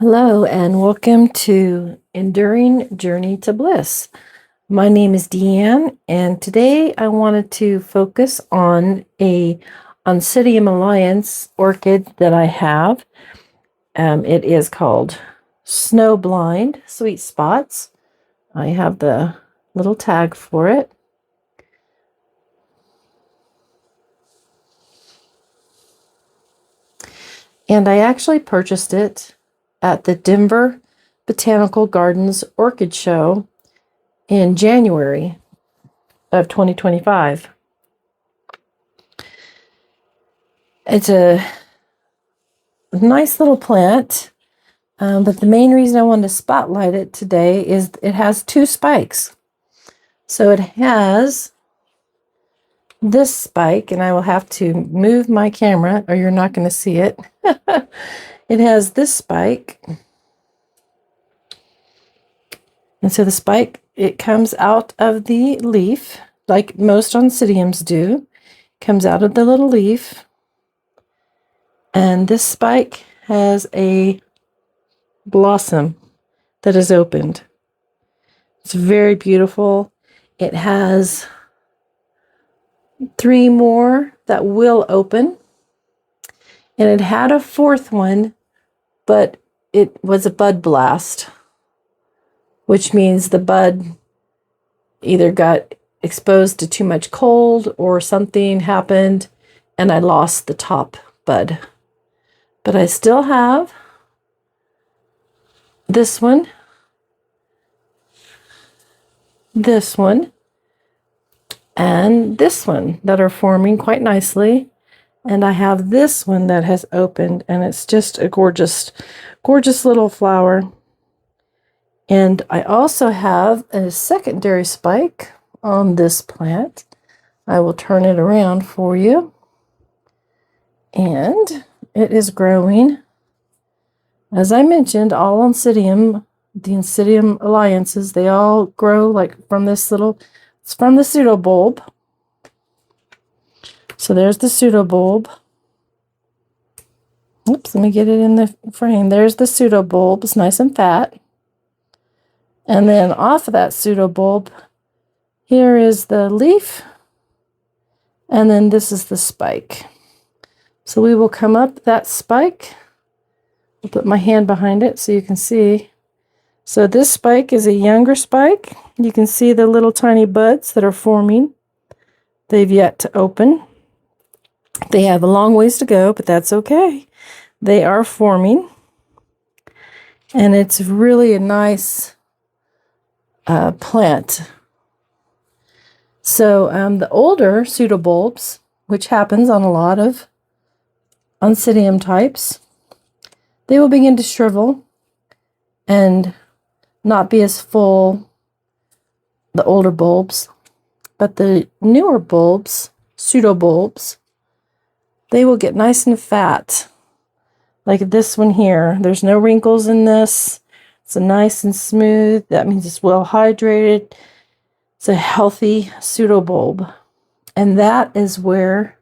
Hello and welcome to Enduring Journey to Bliss. My name is Deanne, and today I wanted to focus on a Oncidium Alliance orchid that I have. It is called Snowblind Sweet Spots. I have the little tag for it. And I actually purchased it at the Denver Botanical Gardens Orchid Show in January of 2025. It's a nice little plant, but the main reason I wanted to spotlight it today is it has two spikes. So it has this spike, and I will have to move my camera or you're not going to see it. It has this spike. And so the spike, it comes out of the leaf, like most oncidiums do. Comes out of the little leaf. And this spike has a blossom that is opened. It's very beautiful. It has 3 more that will open. And it had a 4th one, but it was a bud blast, which means the bud either got exposed to too much cold or something happened and I lost the top bud. But I still have this one, and this one that are forming quite nicely. And I have this one that has opened, and it's just a gorgeous, gorgeous little flower. And I also have a secondary spike on this plant. I will turn it around for you. And it is growing. As I mentioned, all Oncidium, the Oncidium alliances, they all grow like from this little, it's from the pseudobulb. So there's the pseudobulb. Oops, let me get it in the frame. There's the pseudobulb. It's nice and fat. And then off of that pseudobulb, here is the leaf. And then this is the spike. So we will come up that spike. I'll put my hand behind it so you can see. So this spike is a younger spike. You can see the little tiny buds that are forming. They've yet to open. They have a long ways to go, but that's okay. They are forming. And it's really a nice plant. So the older pseudobulbs, which happens on a lot of Oncidium types, they will begin to shrivel and not be as full, the older bulbs. But the newer bulbs, pseudobulbs, they will get nice and fat. Like this one here. There's no wrinkles in this. It's a nice and smooth. That means it's well hydrated. It's a healthy pseudobulb. And that is where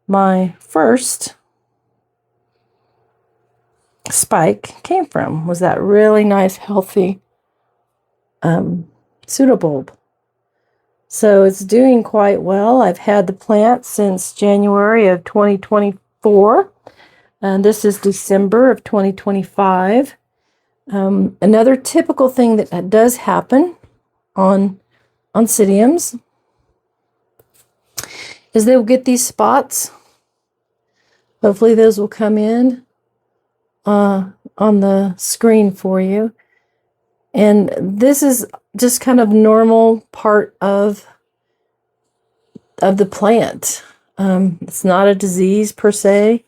my first spike came from, was that really nice, healthy pseudobulb. So it's doing quite well. I've had the plant since January of 2024. And this is December of 2025. Another typical thing that does happen on Oncidiums is they will get these spots. Hopefully those will come in on the screen for you. And this is just kind of normal part of the plant. It's not a disease per se.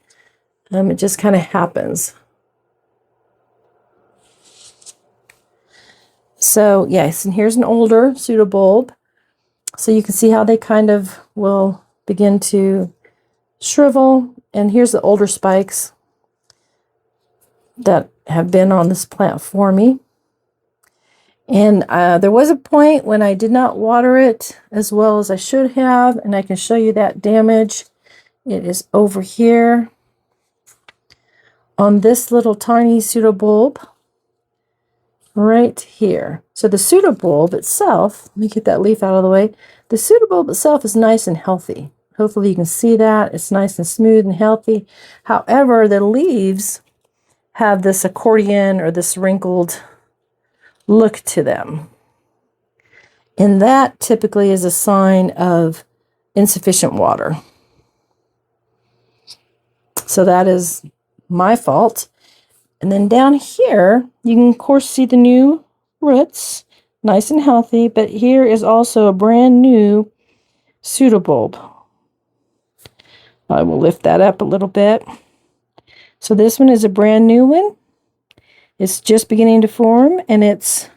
It just kind of happens. So yes, and here's an older pseudobulb. So you can see how they kind of will begin to shrivel. And here's the older spikes that have been on this plant for me. And there was a point when I did not water it as well as I should have, and I can show you that damage. It is over here on this little tiny pseudobulb right here. So the pseudobulb itself, let me get that leaf out of the way. The pseudobulb itself is nice and healthy. Hopefully you can see that. It's nice and smooth and healthy. However, the leaves have this accordion or this wrinkled look to them. And that typically is a sign of insufficient water. So that is my fault. And then down here, you can of course see the new roots, nice and healthy, but here is also a brand new pseudobulb. I will lift that up a little bit. So this one is a brand new one. It's just beginning to form, and it's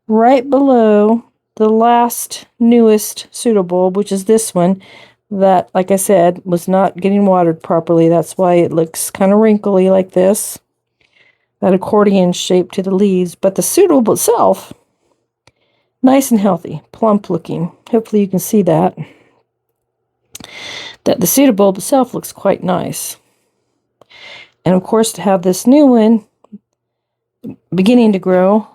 right below the last newest pseudobulb, which is this one that, like I said, was not getting watered properly. That's why it looks kind of wrinkly like this. That accordion shape to the leaves. But the pseudobulb itself, nice and healthy, plump looking. Hopefully you can see that. That the pseudobulb itself looks quite nice. And of course, to have this new one beginning to grow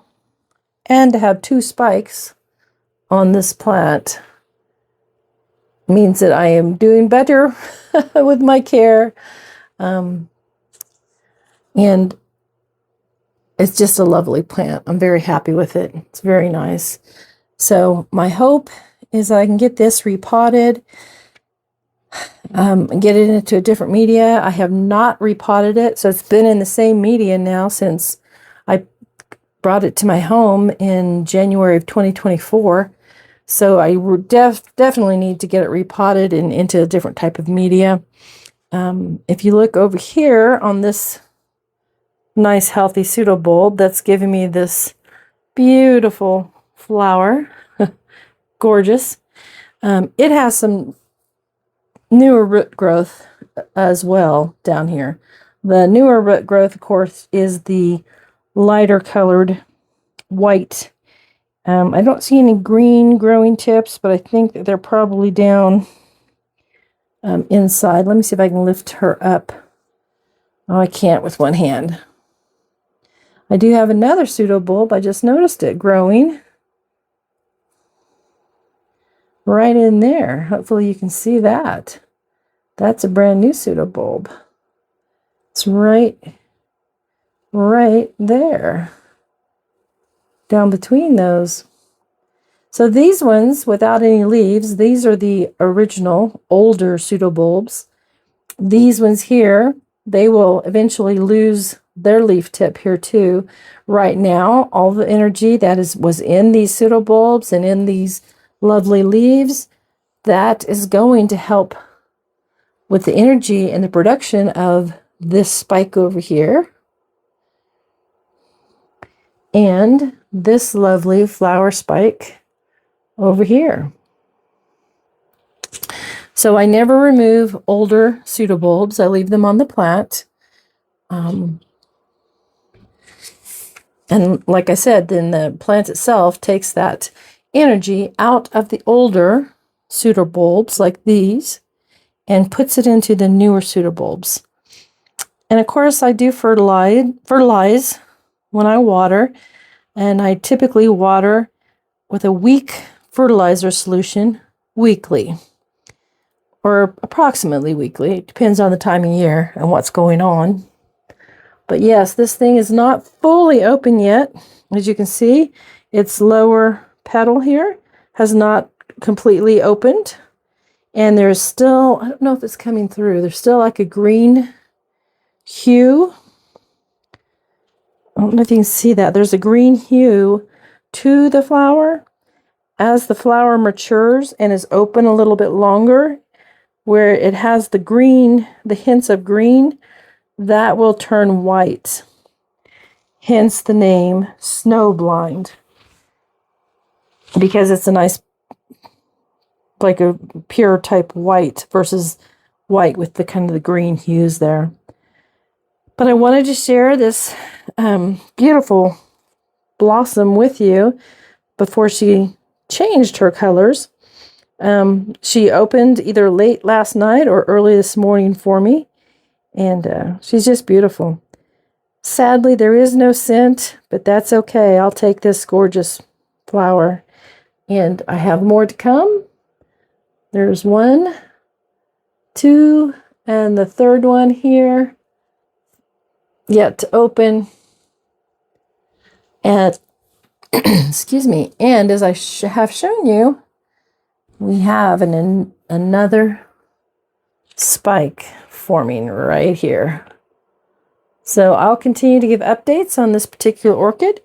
and to have 2 spikes on this plant means that I am doing better with my care. And it's just a lovely plant. I'm very happy with it. It's very nice. So my hope is I can get this repotted, get it into a different media. I have not repotted it, so it's been in the same media now since I brought it to my home in January of 2024. So I definitely need to get it repotted and into a different type of media. If you look over here on this nice healthy pseudobulb, that's giving me this beautiful flower. Gorgeous. It has some newer root growth as well down here. The newer root growth, of course, is the lighter colored white. I don't see any green growing tips, but I think that they're probably down inside. Let me see if I can lift her up. Oh, I can't with one hand. I do have another pseudobulb. I just noticed it growing right in there. Hopefully you can see that. That's a brand new pseudobulb. It's right there, down between those. So these ones without any leaves, these are the original older pseudobulbs. These ones here, they will eventually lose their leaf tip here too. Right now, all the energy that was in these pseudobulbs and in these lovely leaves, that is going to help with the energy and the production of this spike over here and this lovely flower spike over here. So I never remove older pseudobulbs. I leave them on the plant. And like I said, then the plant itself takes that energy out of the older pseudobulbs like these and puts it into the newer pseudobulbs. And of course, I do fertilize when I water, and I typically water with a weak fertilizer solution weekly, or approximately weekly. It depends on the time of year and what's going on. But yes, this thing is not fully open yet. As you can see, its lower petal here has not completely opened. And there's still, I don't know if it's coming through, there's still like a green hue. I don't know if you can see that. There's a green hue to the flower. As the flower matures and is open a little bit longer, where it has the green, the hints of green, that will turn white. Hence the name Snowblind. Because it's a nice, like a pure type white versus white with the kind of the green hues there. But I wanted to share this beautiful blossom with you before she changed her colors. She opened either late last night or early this morning for me. And she's just beautiful. Sadly, there is no scent, but that's okay. I'll take this gorgeous flower. And I have more to come. There's 1, 2, and the third one here yet to open. And excuse me. And as I have shown you, we have another spike forming right here. So I'll continue to give updates on this particular orchid.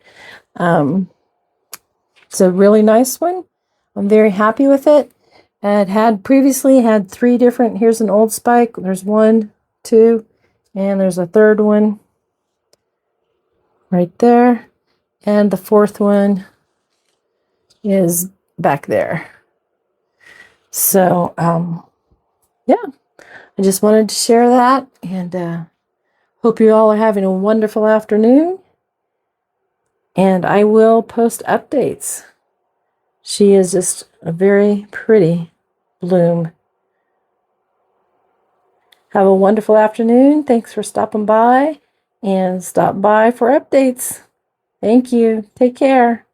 It's a really nice one. I'm very happy with it. It had previously had 3 different, here's an old spike. There's 1, 2, and there's a third one right there. And the fourth one is back there. So, yeah, I just wanted to share that, and hope you all are having a wonderful afternoon. And I will post updates. She is just a very pretty bloom. Have a wonderful afternoon. Thanks for stopping by, and stop by for updates. Thank you. Take care.